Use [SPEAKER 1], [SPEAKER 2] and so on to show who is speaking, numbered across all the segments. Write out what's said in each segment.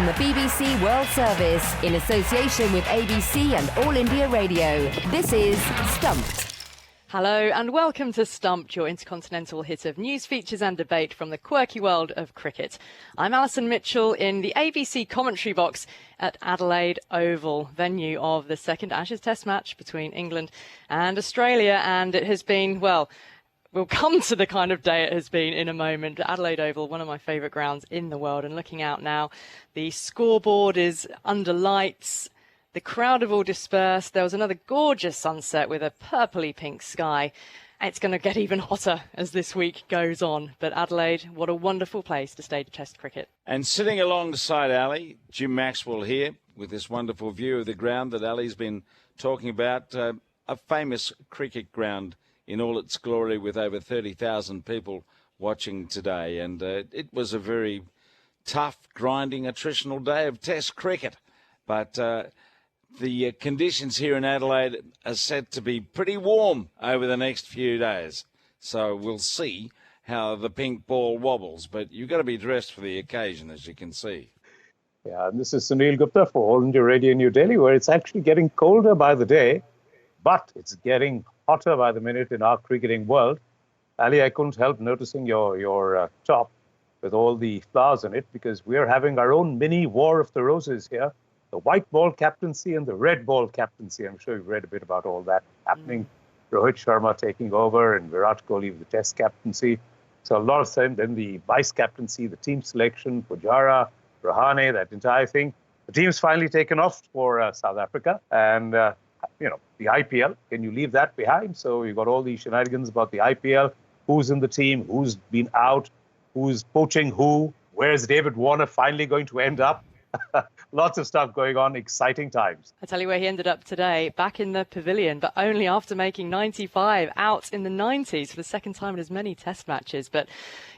[SPEAKER 1] from the BBC World Service in association with ABC and All India Radio. This is Stumped.
[SPEAKER 2] Hello and welcome to Stumped, your intercontinental hit of news, features and debate from the quirky world of cricket. I'm Alison Mitchell in the ABC commentary box at Adelaide Oval, venue of the second Ashes Test match between England and Australia. And it has been, well, we'll come to the kind of day it has been in a moment. Adelaide Oval, one of my favourite grounds in the world. And looking out now, the scoreboard is under lights. The crowd have all dispersed. There was another gorgeous sunset with a purpley pink sky. It's going to get even hotter as this week goes on. But Adelaide, what a wonderful place to stay to test cricket.
[SPEAKER 3] And sitting alongside Ali, Jim Maxwell here with this wonderful view of the ground that Ali's been talking about. A famous cricket ground in all its glory with over 30,000 people watching today. And it was a very tough, grinding, attritional day of test cricket. But the conditions here in Adelaide are set to be pretty warm over the next few days. So we'll see how the pink ball wobbles. But you've got to be dressed for the occasion, as you can see.
[SPEAKER 4] Yeah, and this is Sunil Gupta for All India Radio New Delhi, where it's actually getting colder by the day, but it's getting hotter by the minute in our cricketing world. Ali, I couldn't help noticing your top with all the flowers on it, because we're having our own mini War of the Roses here. The white ball captaincy and the red ball captaincy. I'm sure you've read a bit about all that happening. Rohit Sharma taking over and Virat Kohli with the test captaincy. So a lot of time, then the vice captaincy, the team selection, Pujara, Rahane, that entire thing. The team's finally taken off for South Africa. And, the IPL, can you leave that behind? So you've got all these shenanigans about the IPL, who's in the team, who's been out, who's poaching who, where's David Warner finally going to end up? Lots of stuff going on, exciting times.
[SPEAKER 2] I tell you where he ended up today, back in the pavilion, but only after making 95, out in the 90s for the second time in as many test matches. But,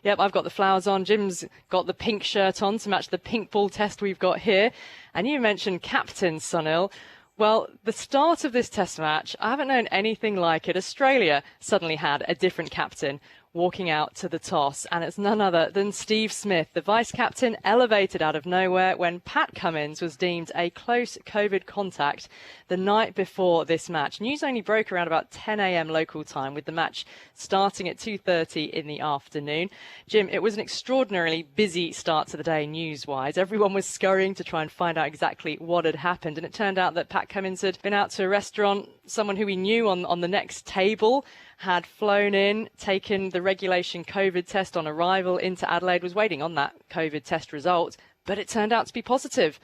[SPEAKER 2] yep, I've got the flowers on. Jim's got the pink shirt on to match the pink ball test we've got here. And you mentioned captain, Sunil. Well, the start of this test match, I haven't known anything like it. Australia suddenly had a different captain walking out to the toss, and it's none other than Steve Smith, the vice-captain, elevated out of nowhere when Pat Cummins was deemed a close COVID contact the night before this match. News only broke around about 10 a.m. local time, with the match starting at 2:30 in the afternoon. Jim, it was an extraordinarily busy start to the day news-wise. Everyone was scurrying to try and find out exactly what had happened, and it turned out that Pat Cummins had been out to a restaurant. Someone who we knew on the next table had flown in, taken the regulation COVID test on arrival into Adelaide, was waiting on that COVID test result, but it turned out to be positive.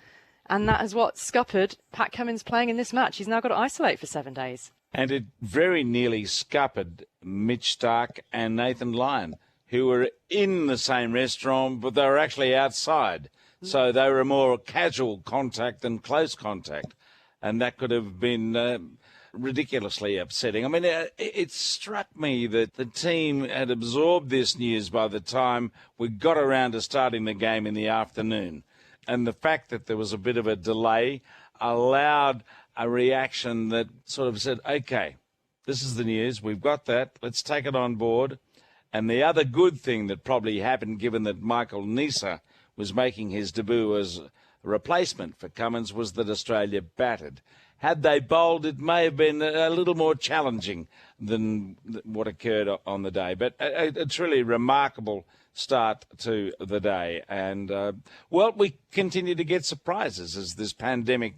[SPEAKER 2] And that is what scuppered Pat Cummins playing in this match. He's now got to isolate for 7 days.
[SPEAKER 3] And it very nearly scuppered Mitch Starc and Nathan Lyon, who were in the same restaurant, but they were actually outside. So they were a more casual contact than close contact. And that could have been ridiculously upsetting. I mean, it struck me that the team had absorbed this news by the time we got around to starting the game in the afternoon. And the fact that there was a bit of a delay allowed a reaction that sort of said, OK, this is the news, we've got that, let's take it on board. And the other good thing that probably happened, given that Michael Neser was making his debut as a replacement for Cummins, was that Australia batted. Had they bowled, it may have been a little more challenging than what occurred on the day. But a truly remarkable start to the day. And, we continue to get surprises as this pandemic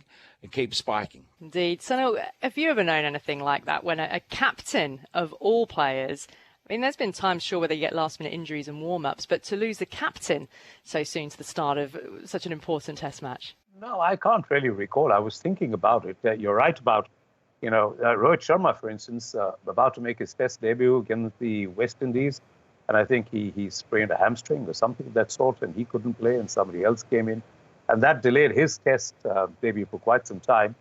[SPEAKER 3] keeps spiking.
[SPEAKER 2] Indeed. So, have you ever known anything like that when a captain of all players, I mean, there's been times, sure, where they get last-minute injuries and warm-ups, but to lose the captain so soon to the start of such an important test match?
[SPEAKER 4] No, I can't really recall. I was thinking about it. You're right about, Rohit Sharma, for instance, about to make his test debut against the West Indies. And I think he sprained a hamstring or something of that sort, and he couldn't play, and somebody else came in. And that delayed his test debut for quite some time.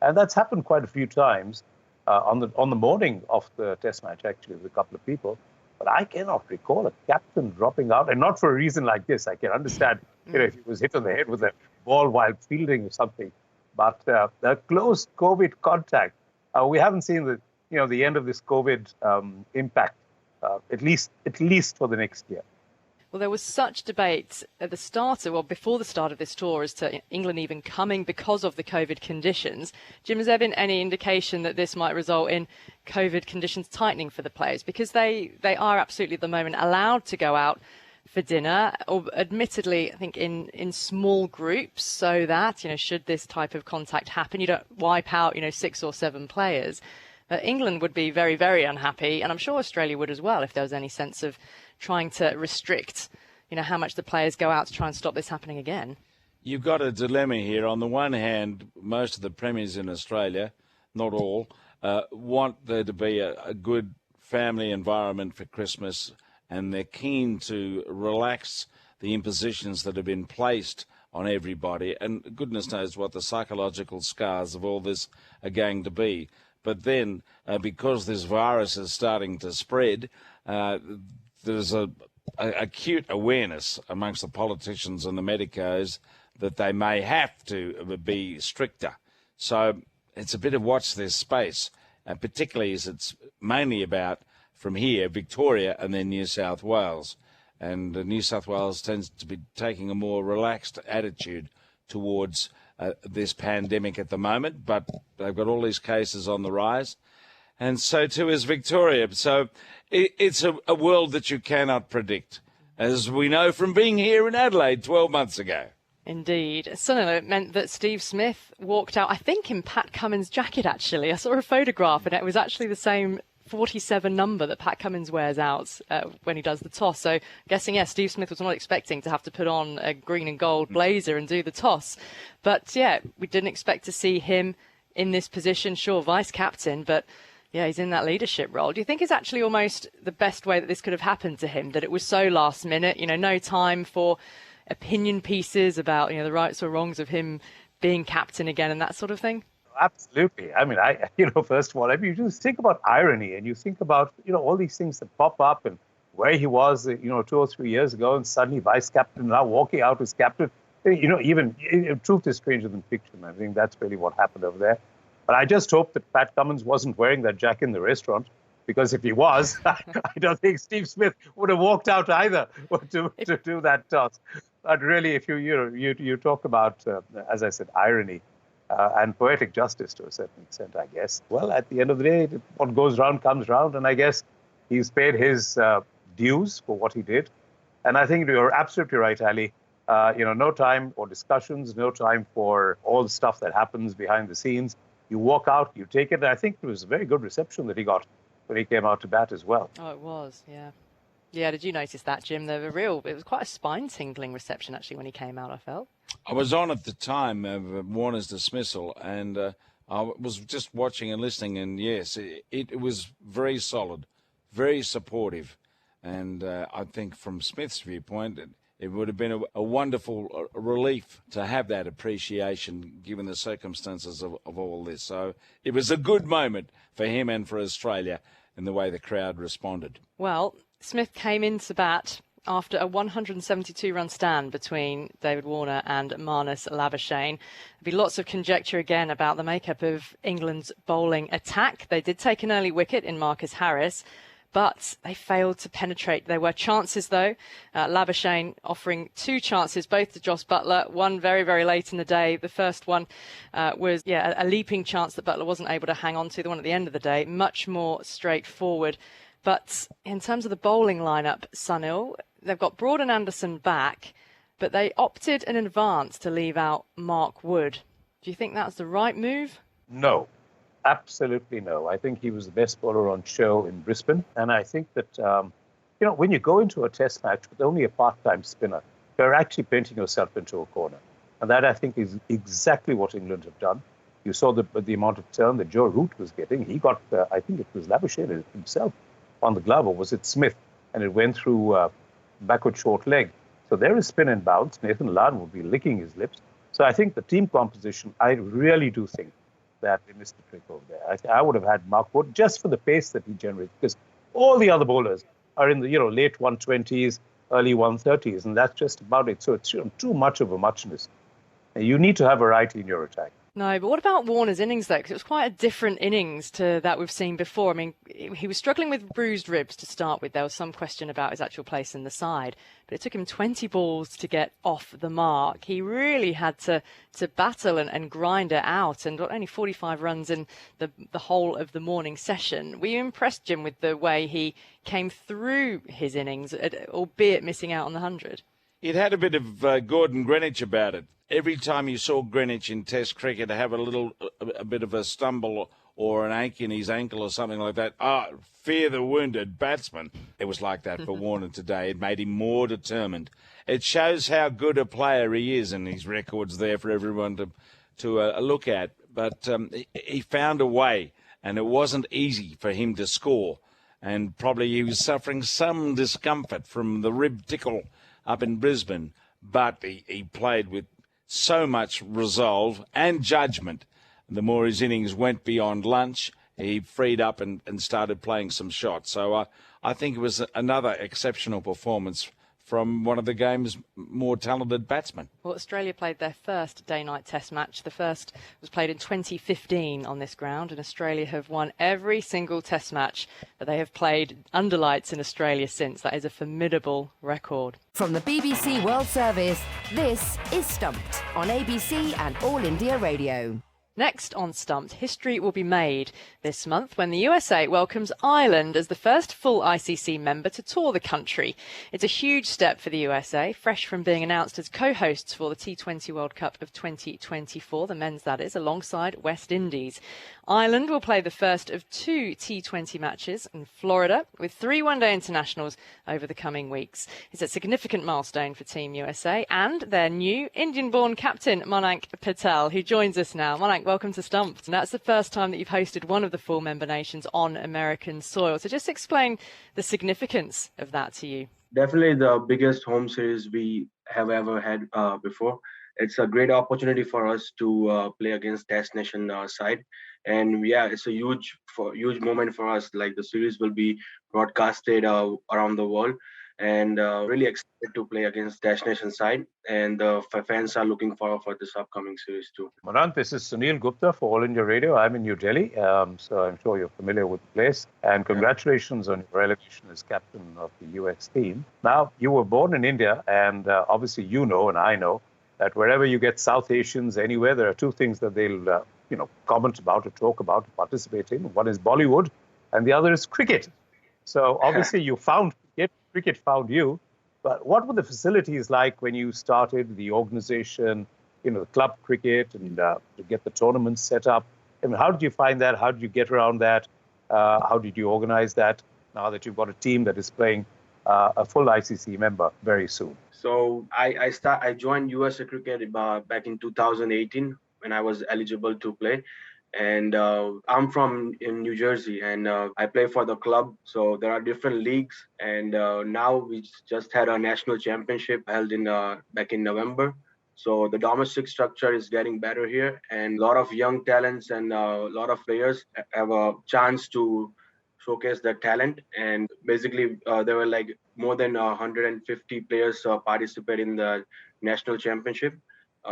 [SPEAKER 4] And that's happened quite a few times on the morning of the test match, actually, with a couple of people. But I cannot recall a captain dropping out, and not for a reason like this. I can understand, if he was hit on the head with a ball while fielding or something. But a close COVID contact, we haven't seen the end of this COVID impact, at least for the next year.
[SPEAKER 2] Well, there was such debate at the start, before the start of this tour, as to England even coming because of the COVID conditions. Jim, has there been any indication that this might result in COVID conditions tightening for the players? Because they are absolutely at the moment allowed to go out for dinner, or admittedly, I think in small groups, so that, should this type of contact happen, you don't wipe out, 6 or 7 players. England would be very, very unhappy, and I'm sure Australia would as well, if there was any sense of trying to restrict, how much the players go out to try and stop this happening again.
[SPEAKER 3] You've got a dilemma here. On the one hand, most of the premiers in Australia, not all, want there to be a good family environment for Christmas, and they're keen to relax the impositions that have been placed on everybody. And goodness knows what the psychological scars of all this are going to be. But then, because this virus is starting to spread, there's a acute awareness amongst the politicians and the medicos that they may have to be stricter. So it's a bit of watch this space, particularly as it's mainly about, from here, Victoria and then New South Wales. And New South Wales tends to be taking a more relaxed attitude towards this pandemic at the moment, but they've got all these cases on the rise. And so too is Victoria. So it's a world that you cannot predict, as we know from being here in Adelaide 12 months ago.
[SPEAKER 2] Indeed. Sunil, it meant that Steve Smith walked out, I think, in Pat Cummins' jacket, actually. I saw a photograph, and it was actually the same 47 number that Pat Cummins wears out when he does the toss. So guessing, yes, Steve Smith was not expecting to have to put on a green and gold blazer and do the toss. But, yeah, we didn't expect to see him in this position. Sure, vice-captain, but... yeah, he's in that leadership role. Do you think it's actually almost the best way that this could have happened to him, that it was so last minute, no time for opinion pieces about, the rights or wrongs of him being captain again and that sort of thing?
[SPEAKER 4] Absolutely. I mean, first of all, you just think about irony, and you think about, all these things that pop up and where he was, 2 or 3 years ago, and suddenly vice-captain, now walking out as captain. Even truth is stranger than fiction. I think that's really what happened over there. But I just hope that Pat Cummins wasn't wearing that jacket in the restaurant, because if he was, I don't think Steve Smith would have walked out either to do that toss. But really, if you talk about, as I said, irony and poetic justice to a certain extent, I guess. Well, at the end of the day, what goes round comes round, and I guess he's paid his dues for what he did. And I think you're absolutely right, Ali. No time for discussions, no time for all the stuff that happens behind the scenes. You walk out, you take it. And I think it was a very good reception that he got when he came out to bat as well.
[SPEAKER 2] Oh, it was, yeah. Yeah, did you notice that, Jim? It was quite a spine-tingling reception, actually, when he came out, I felt.
[SPEAKER 3] I was on at the time of Warner's dismissal, and I was just watching and listening, and yes, it was very solid, very supportive. And I think from Smith's viewpoint, it would have been a wonderful relief to have that appreciation given the circumstances of all this. So it was a good moment for him and for Australia in the way the crowd responded.
[SPEAKER 2] Well, Smith came into bat after a 172-run stand between David Warner and Marnus Labuschagne. There'll be lots of conjecture again about the makeup of England's bowling attack. They did take an early wicket in Marcus Harris, but they failed to penetrate. There were chances, though. Labuschagne offering 2 chances, both to Jos Buttler, one very, very late in the day. The first one was a leaping chance that Buttler wasn't able to hang on to. The one at the end of the day, much more straightforward. But in terms of the bowling lineup, Sunil, they've got Broad and Anderson back, but they opted in advance to leave out Mark Wood. Do you think that's the right move?
[SPEAKER 4] No. Absolutely no. I think he was the best bowler on show in Brisbane. And I think that, when you go into a test match with only a part-time spinner, you're actually painting yourself into a corner. And that, I think, is exactly what England have done. You saw the amount of turn that Joe Root was getting. He got, I think it was Labuschagne himself on the glove, or was it Smith? And it went through backward short leg. So there is spin and bounce. Nathan Lyon would be licking his lips. So I think the team composition, I really do think that they missed the trick over there. I would have had Mark Wood just for the pace that he generates, because all the other bowlers are in the late 120s, early 130s, and that's just about it. So it's too much of a muchness. And you need to have variety in your attack.
[SPEAKER 2] No, but what about Warner's innings, though? Because it was quite a different innings to that we've seen before. I mean, he was struggling with bruised ribs to start with. There was some question about his actual place in the side, but it took him 20 balls to get off the mark. He really had to battle and grind it out, and got only 45 runs in the whole of the morning session. Were you impressed, Jim, with the way he came through his innings, albeit missing out on the 100?
[SPEAKER 3] It had a bit of Gordon Greenwich about it. Every time you saw Greenwich in Test cricket have a bit of a stumble or an ache in his ankle or something like that, fear the wounded batsman. It was like that for Warner today. It made him more determined. It shows how good a player he is, and his record's there for everyone to look at. But he found a way, and it wasn't easy for him to score. And probably he was suffering some discomfort from the rib tickle up in Brisbane, but he played with so much resolve and judgment. The more his innings went beyond lunch, he freed up and started playing some shots. So I think it was another exceptional performance from one of the game's more talented batsmen.
[SPEAKER 2] Well, Australia played their first day-night test match. The first was played in 2015 on this ground, and Australia have won every single test match that they have played under lights in Australia since. That is a formidable record.
[SPEAKER 1] From the BBC World Service, this is Stumped on ABC and All India Radio.
[SPEAKER 2] Next on Stumped, history will be made this month when the USA welcomes Ireland as the first full ICC member to tour the country. It's a huge step for the USA, fresh from being announced as co-hosts for the T20 World Cup of 2024, the men's that is, alongside West Indies. Ireland will play the first of 2 T20 matches in Florida with 3 one-day internationals over the coming weeks. It's a significant milestone for Team USA and their new Indian-born captain, Monank Patel, who joins us now. Monank, welcome to Stumped. And that's the first time that you've hosted one of the 4 member nations on American soil. So just explain the significance of that to you.
[SPEAKER 5] Definitely the biggest home series we have ever had before. It's a great opportunity for us to play against Test Nation side. And yeah, it's a huge moment for us. Like the series will be broadcasted around the world, and really excited to play against Test Nation side. And the fans are looking forward for this upcoming series too.
[SPEAKER 4] Monank, this is Sunil Gupta for All India Radio. I'm in New Delhi, so I'm sure you're familiar with the place. And congratulations on your elevation as captain of the US team. Now, you were born in India, and obviously you know, and I know, that wherever you get South Asians anywhere, there are 2 things that they'll comment about or talk about, participate in. One is Bollywood, and the other is cricket. So obviously you found cricket found you. But what were the facilities like when you started the organization, the club cricket, and to get the tournaments set up? I mean, how did you find that? How did you get around that? How did you organize that now that you've got a team that is playing a full ICC member very soon?
[SPEAKER 5] So I joined USA Cricket back in 2018 when I was eligible to play. And I'm from in New Jersey, and I play for the club. So there are different leagues, and now we just had a national championship held in back in November. So the domestic structure is getting better here, and a lot of young talents and a lot of players have a chance to showcase their talent. And basically, there were like more than 150 players participate in the national championship,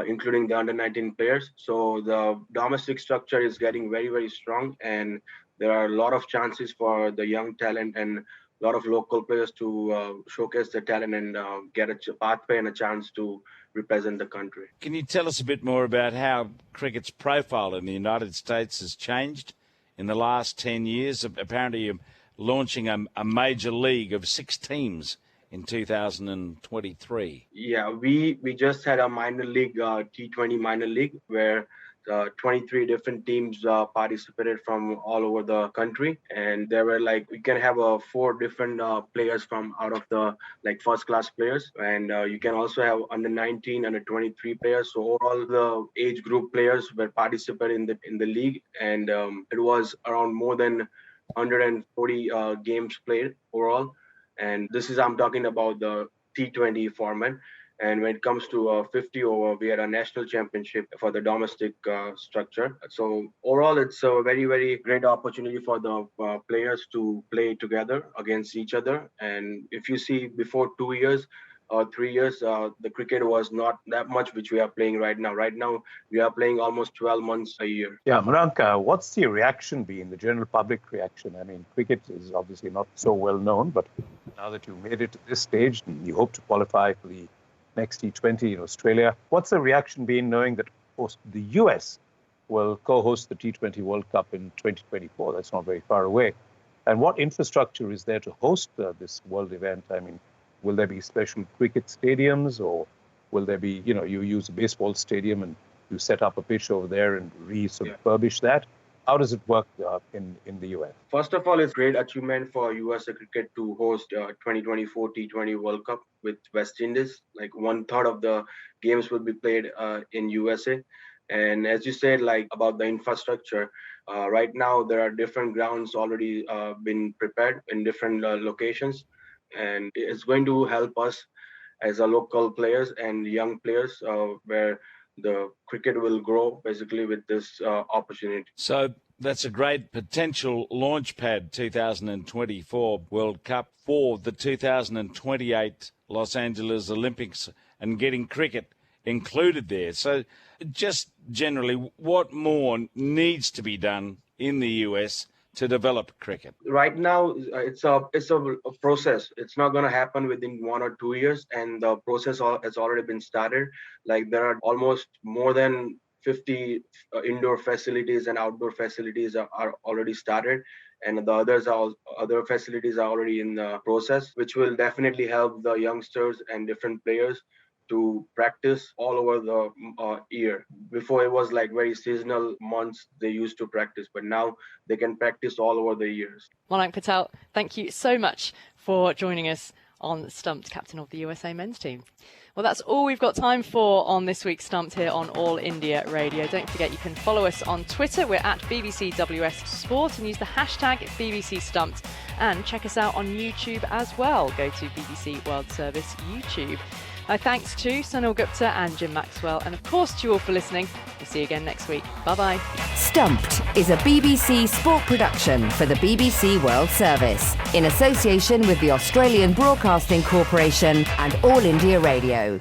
[SPEAKER 5] including the under-19 players. So the domestic structure is getting very, very strong, and there are a lot of chances for the young talent and a lot of local players to showcase their talent and get a pathway and a chance to represent the country.
[SPEAKER 3] Can you tell us a bit more about how cricket's profile in the United States has changed in the last 10 years? Apparently you're launching a major league of 6 teams in 2023.
[SPEAKER 5] Yeah, we just had a minor league, T20 minor league, where 23 different teams participated from all over the country. And there were we can have 4 different players from out of the first class players. And you can also have under 19, under 23 players. So all the age group players were participating in the league. And it was around more than 140 games played overall. And I'm talking about the T20 format. And when it comes to 50 over, we had a national championship for the domestic structure. So overall, it's a very, very great opportunity for the players to play together against each other. And if you see before 2 years, or 3 years, the cricket was not that much which we are playing right now. Right now, we are playing almost 12 months a year.
[SPEAKER 4] Yeah, Monank, what's the reaction been, the general public reaction? I mean, cricket is obviously not so well known, but now that you've made it to this stage and you hope to qualify for the next T20 in Australia, what's the reaction been knowing that, of course, the US will co-host the T20 World Cup in 2024? That's not very far away. And what infrastructure is there to host this world event? I mean, will there be special cricket stadiums, or will there be, you use a baseball stadium and you set up a pitch over there and refurbish that? How does it work in the US?
[SPEAKER 5] First of all, it's a great achievement for USA Cricket to host 2024 T20 World Cup with West Indies. Like 1/3 of the games will be played in USA. And as you said, like about the infrastructure, right now there are different grounds already been prepared in different locations. And it's going to help us as a local players and young players where the cricket will grow basically with this opportunity.
[SPEAKER 3] So that's a great potential launchpad 2024 World Cup for the 2028 Los Angeles Olympics and getting cricket included there. So just generally, what more needs to be done in the US to develop cricket?
[SPEAKER 5] Right now, it's a process. It's not going to happen within 1 or 2 years, and the process has already been started. Like there are almost more than 50 indoor facilities and outdoor facilities are already started, and the other facilities are already in the process, which will definitely help the youngsters and different players to practice all over the year. Before it was like very seasonal months they used to practice, but now they can practice all over the years.
[SPEAKER 2] Monank Patel, thank you so much for joining us on Stumped, captain of the USA men's team. Well, that's all we've got time for on this week's Stumped here on All India Radio. Don't forget you can follow us on Twitter. We're at BBCWS Sport and use the hashtag BBC Stumped. And check us out on YouTube as well. Go to BBC World Service YouTube. Thanks to Sunil Gupta and Jim Maxwell, and of course to you all for listening. We'll see you again next week. Bye-bye.
[SPEAKER 1] Stumped is a BBC sport production for the BBC World Service in association with the Australian Broadcasting Corporation and All India Radio.